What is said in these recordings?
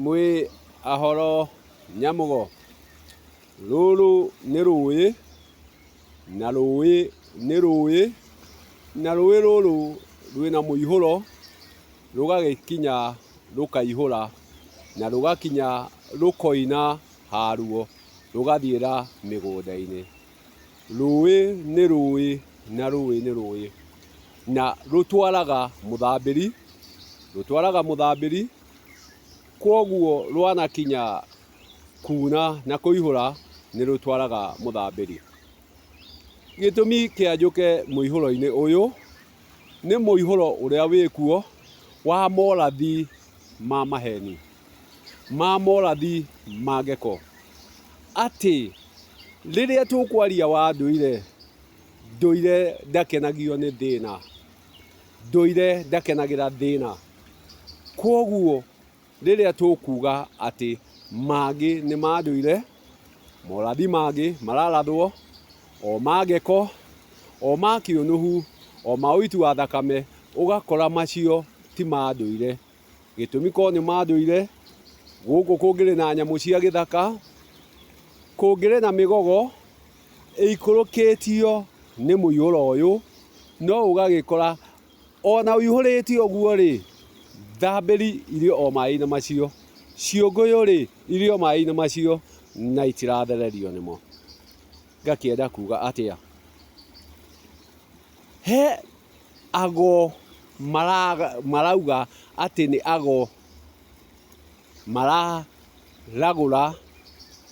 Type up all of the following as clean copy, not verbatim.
Mwi ahoro nyamugo ruru ni rũĩ na rũĩ ni rũĩ na rũĩ rũrũ rwĩna mũihũro rũgagĩkinya rũkaihũra na rũgakinya rũkoina haruo rũgathiĩra mĩgũnda-inĩ. Rũĩ nĩ rũĩ na rũĩ nĩ rũĩ na rũtwaraga mũthambĩri, kwoguo rwanakinya kuna na kũihũra nĩ rũtwaraga mũthambĩri. Gĩtũmi kĩa njũke mũihũro-inĩ ũyũ nĩ mũihũro ũrĩa wĩkuo wa morathi ma maheni, ma morathi ma ngeko, atĩ rĩrĩa tũkwaria wa ndũire, ndũire ndakenagio nĩ thĩna, ndũire ndakenagĩra thĩna. Kwoguo rĩrĩa tũkuga atĩ mangĩ nĩ ma ndũire, morathi mangĩ mararathwo, o ma ngeko, o ma kĩũnũhu, o ma ũiti wa thakame, ũgakora macio ti ma ndũire. Gĩtũmi korwo nĩ ma ndũire, gũkũ kũngĩrĩ na nyamũ cia gĩthaka, kũngĩrĩ na mĩgogo ĩikũrũkĩtio nĩ mũihũro ũyũ, no ũgagĩkora ona ũihũrĩte ũguo rĩ, thambĩri irĩ o maĩ-inĩ macio, ciũngũyũ rĩ irĩ o maĩ-inĩ macio na itirathererio nĩmo. Ngakĩenda kuga atĩa? He ago marauga atĩ nĩ ago mararagũra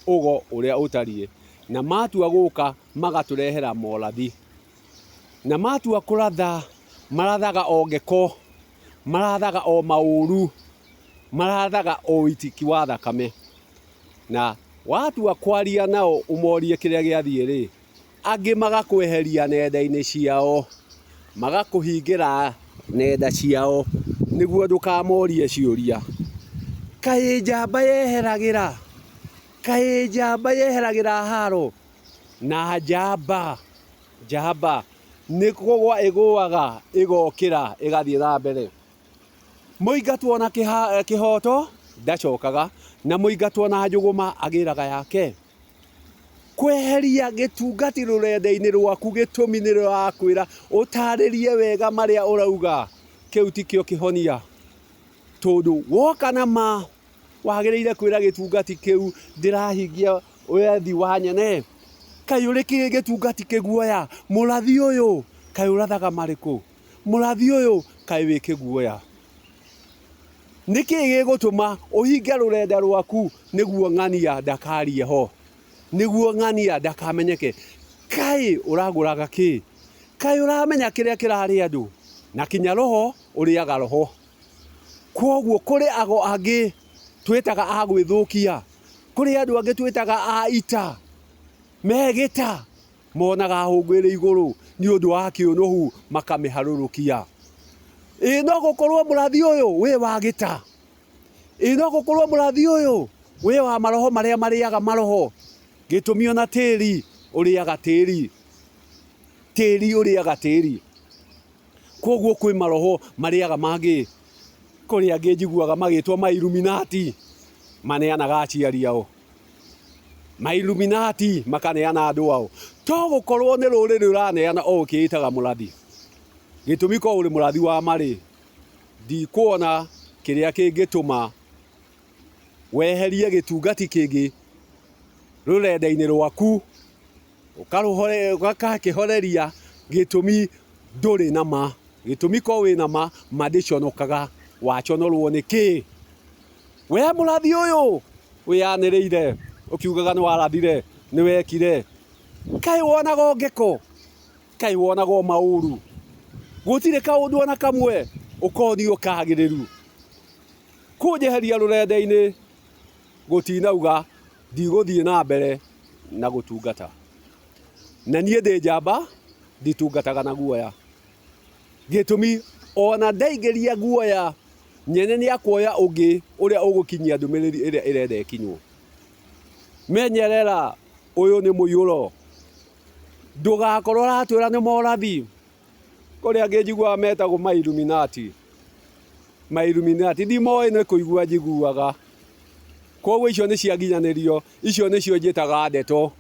ũgo ũrĩa ũtariĩ, na matua gũka magatũrehera morathi, na matua kũratha marathaga o ngeko, marathaga o maũru, marathaga o ũitiki wa thakame. Na watua kwaria nao ũmorie kĩrĩa gĩathiĩ rĩ, angĩ magakweheria nenda-inĩ ciao, magakũhingĩra nenda ciao nĩguo ndũkamorie ciũria. Kaĩ njamba yeheragĩra, kaĩ njamba yeheragĩra haro? Na njamba nĩ kũgũa ĩgũaga ĩgokĩra ĩgathiĩ na mbere. Mũingatwo na kĩhoto ndacokaga, na mũingatwo na njũgũma agĩraga yake. Kweheria gĩtungati rũrenda-inĩ rwaku gĩtũmi nĩ rũrakwĩra ũtarĩrie wega marĩa ũrauga, kĩu tikĩo kĩhonia. Tondũ woka na ma wagĩrĩire kwĩra gĩtungati kĩu ndĩrahingia wethi wa nyene. Kaĩ ũrĩ gĩtungati kĩguoya? Mũrathi ũyũ kaĩ ũrathaga marĩkũ? Mũrathi ũyũ kaĩ wĩ kĩguoya? Nĩkĩĩ gĩgũtũma ũhinge rũrenda rwaku nĩguo ng'ania ndakarie ho, nĩguo ng'ania ndakamenyeke? Kaĩ ũragũraga kĩ? Kaĩ ũramenya kĩrĩa kĩrarĩ andũ? Na kinya roho ũrĩaga roho. Kwoguo kũrĩ ago angĩ twĩtaga a gwĩthũkia, kũrĩ andũ angĩ twĩtaga a ita, megĩta monaga hũngũ ĩrĩ igũrũ nĩ ũndũ wa kĩũnũhu makamĩharũrũkia. Ĩ no gũkorwo mũrathi ũyũ wĩ wa gĩta, ĩ no gũkorwo mũrathi ũyũ wĩ wa maroho marĩa marĩaga maroho. Gĩtũmi ona tĩri ũrĩaga tĩri, tĩri ũrĩaga tĩri. Kwoguo kwĩ maroho marĩaga mangĩ. Kũrĩ angĩ njiguaga magĩtwo ma Illuminati, maneanaga aciari ao. Ma Illuminati makaneana andũ ao. To gũkorwo nĩ rũrĩrĩ rũraneana o ũkĩĩtaga mũrathi. Gĩtũmi ko ũrĩ mũrathi wa marĩ, ndikuona kĩrĩa kĩngĩtũma weherie gĩtungati kĩngĩ rũrenda-inĩ rwaku ũgakĩhoreria gĩtũmi ndũrĩ na ma. Gĩtũmi ko wĩ na ma ndĩconokaga. Waconorwo nĩ kĩ? We mũrathi ũyũ wĩyanĩrĩire ũkiugaga nĩ warathire, nĩ wekire, kaĩ wonaga ngeko? Kaĩ wonaga maũru? Gũtirĩ kaũndũ ona kamwe ũkonio kagĩrĩru. Kũnjeheria rũrenda-inĩ gũtinauga ndigũthiĩ na mbere na gũtungata. Na niĩ ndĩ njamba nditungataga na guoya. Gĩtũmi ona ndaingĩria guoya, nyene nĩ akuoya ũngĩ ũrĩa ũgũkinyia ndũmĩrĩri ĩrĩa ĩrenda ĩkinywo. Menyerera, ũyũ nĩ mũiyũro. Ndũgakorwo ũratwĩra nĩ morathi. Kũrĩ angĩ njiguaga metagwo ma Illuminati. Ma Illuminati ndimoĩ nĩ kũigua njiguaga. koguo icio nĩ ciaginyanĩrio, icio nĩcio njĩtaga ndeto,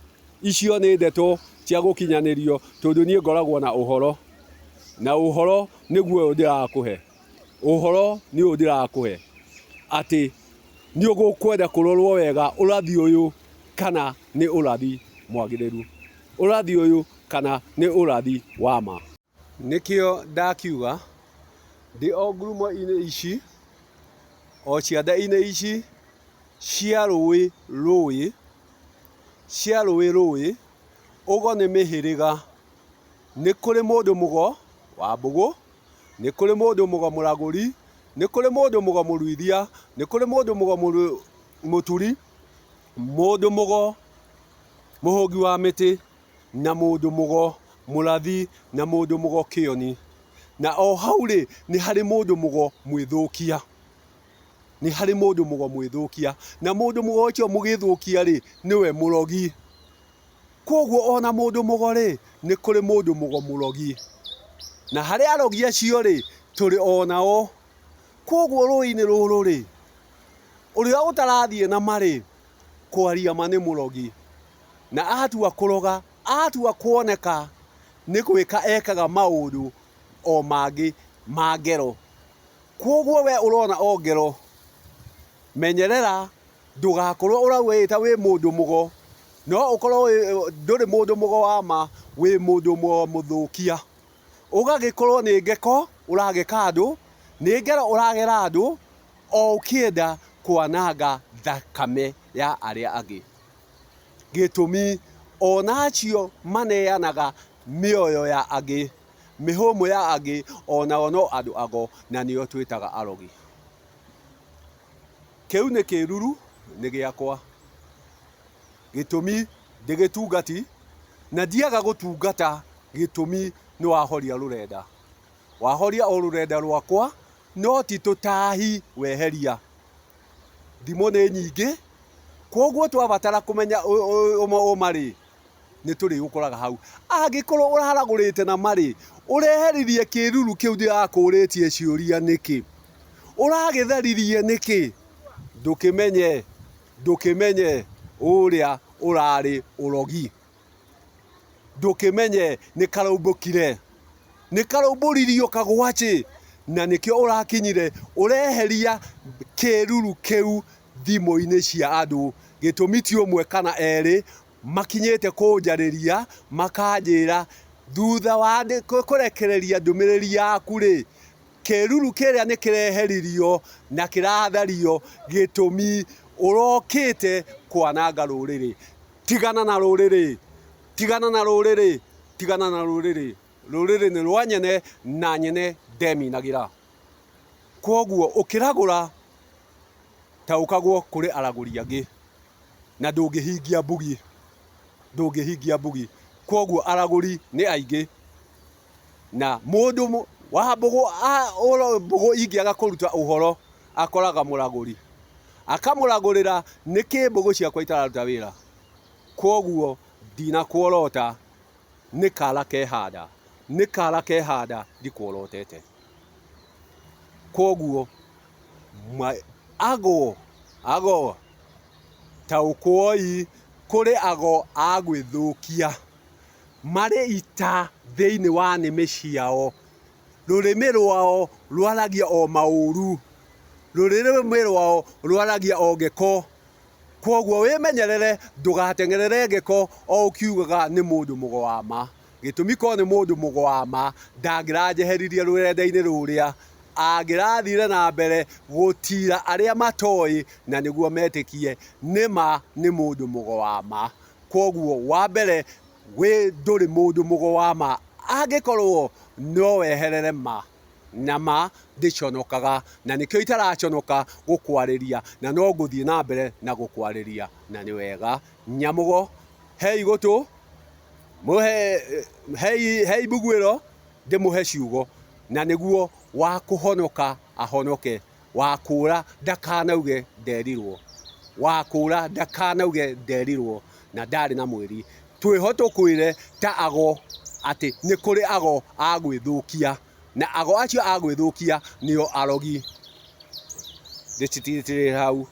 icio nĩ ndeto cia gũkinyanĩrio tondũ niĩ ngoragwo na ũhoro, na ũhoro nĩguo ndĩrakũhe, ũhoro nĩ ũyũ ndĩrakũhe atĩ nĩ ũgũkwenda kũrorwo wega ũrathi ũyũ kana nĩ ũrathi mwagĩrĩru, ũrathi ũyũ kana nĩ ũrathi wa ma. Nĩkĩo ndakiuga ndĩ o ngurumo-inĩ ici o cianda-inĩ ici cia rũĩ ũgo nĩ mĩhĩrĩga. Nĩ kũrĩ mũndũ mũgo wa mbũgũ, nĩ kũrĩ mũndũ mũgo mũragũri, nĩ kũrĩ mũndũ mũgo mũruithia, nĩ kũrĩ mũndũ mũgo mũturi, mũndũ mũgo mũhũngi wa mĩtĩ, na mũndũ mũgo mũrathi, na mũndũ mũgo kĩoni. Na o hau rĩ nĩ harĩ mũndũ mũgo mwĩthũkia, nĩ harĩ mũndũ mũgo mwĩthũkia, na mũndũ mũgo ũcio mũgĩthũkia rĩ nĩwe mũrogi. Koguo ona mũndũ mũgo rĩ nĩ kũrĩ mũndũ mũgo mũrogi, na harĩ arogi acio rĩ tũrĩ onao. Koguo rũĩ-inĩ rũrũ rĩ ũrĩa ũtarathiĩ na marĩ kwaria ma nĩ mũrogi, na atua kũroga, atua kuoneka nĩ gwĩka ekaga maũndũ o mangĩ ma ngero. Koguo we ũrona o ngero, menyerera ndũgakorwo ũrawĩta wĩ mũndũ mũgo, no ũkorwo ndũrĩ mũndũ mũgo wa ma, wĩ mũndũ mũgo mũthũkia. Ũgagĩkorwo nĩ ngeko ũrageka andũ, nĩ ngero ũragera andũ, o ũkĩenda kwananga thakame ya arĩa angĩ. Gĩtũmi ona acio maneanaga mĩoyo ya angĩ, mĩhũmũ ya angĩ, onao no andũ ago na nĩo twĩtaga arogi. Kĩu nĩ kĩruru nĩ gĩakwa, gĩtũmi ndĩgĩtungati na ndiaga gũtungata, gĩtũmi nĩ wahoria rũrenda, wahoria o rũrenda rwakwa, no ti tũtahi weheria. Thimũ nĩ nyingĩ, koguo twabatara kũmenya ũma rĩ nĩ tũrĩgũkoraga hau. Angĩkorwo ũraragũrĩte na marĩ ũreheririe kĩruru kĩu ndĩrakũrĩtie ciũria nĩkĩ, ũragĩtharirie nĩkĩ? Ndũkĩmenye ũrĩa ũrarĩ ũrogi, ndũkĩmenye nĩ karaumbũririo kagwacĩ, na nĩkĩo ũrakinyire ũreheria kĩruru kĩu thimũ-inĩ cia andũ. Gĩtũmi ti ũmwe kana erĩ makinyĩte kũnjarĩria makanjĩra thutha wa kũrekereria ndũmĩrĩri yaku rĩ, kĩruru kĩrĩa nĩ kĩreheririo na kĩrathario, gĩtũmi ũrokĩte kwananga rũrĩrĩ. Tigana na rũrĩrĩ, tigana na rũrĩrĩ, tigana na rũrĩrĩ. Rũrĩrĩ nĩ rwa nyene na nyene ndeminagĩra. Koguo ũkĩragũra taũkagwo kũrĩ aragũri angĩ, na ndũngĩhingia mbugi, koguo aragũri nĩ aingĩ, na mũndũ wa mbũgũ ingĩaga kũruta ũhoro akoraga mũragũri, akamũragũrĩra nĩkĩ mbũgũ ciakwa itararuta wĩra. Koguo ndinakuorota, nĩ kara kehanda ndikuorotete. Koguo ago taũkwoi kũrĩ ago a gwĩthũkia, marĩ ita thĩinĩ wa nĩmĩ ciao, rũrĩmĩ rwao rwaragia o maũru, rũrĩmĩ rwao rwaragia o ngeko. Koguo wĩmenyerere ndũgateng'erere ngeko o ũkiugaga nĩ mũndũ mũgo wa ma. Gĩtũmi korwo nĩ mũndũ mũgo wa ma ndangĩranjeheririe rũrenda-inĩ rũrĩa, angĩrathire na mbere gũtira arĩa matoĩ na nĩguo metĩkie nĩma nĩ mũndũ mũgo wa ma. Koguo wa mbere ndũrĩ mũndũ mũgo wa ma, angĩkorwo no weherere ma, na ma ndĩconokaga, na nĩkĩo itaraconoka gũkwarĩria, na no ngũthiĩ na mbere na gũkwarĩria, na nĩ wega. Nyamũgo hei gũtũ, hei mbugwĩro ndĩmũhe ciugo, na nĩguo wa kũhonoka ahonoke, wa kũũra ndakanauge nderirwo, wa kũũra ndakanauge nderirwo na ndarĩ na mwĩri. Twĩhotũkwĩre ta ago atĩ nĩ kũrĩ ago a gwĩthũkia, na ago acio a gwĩthũkia nĩo arogi. Ndĩcitithĩrĩre hau.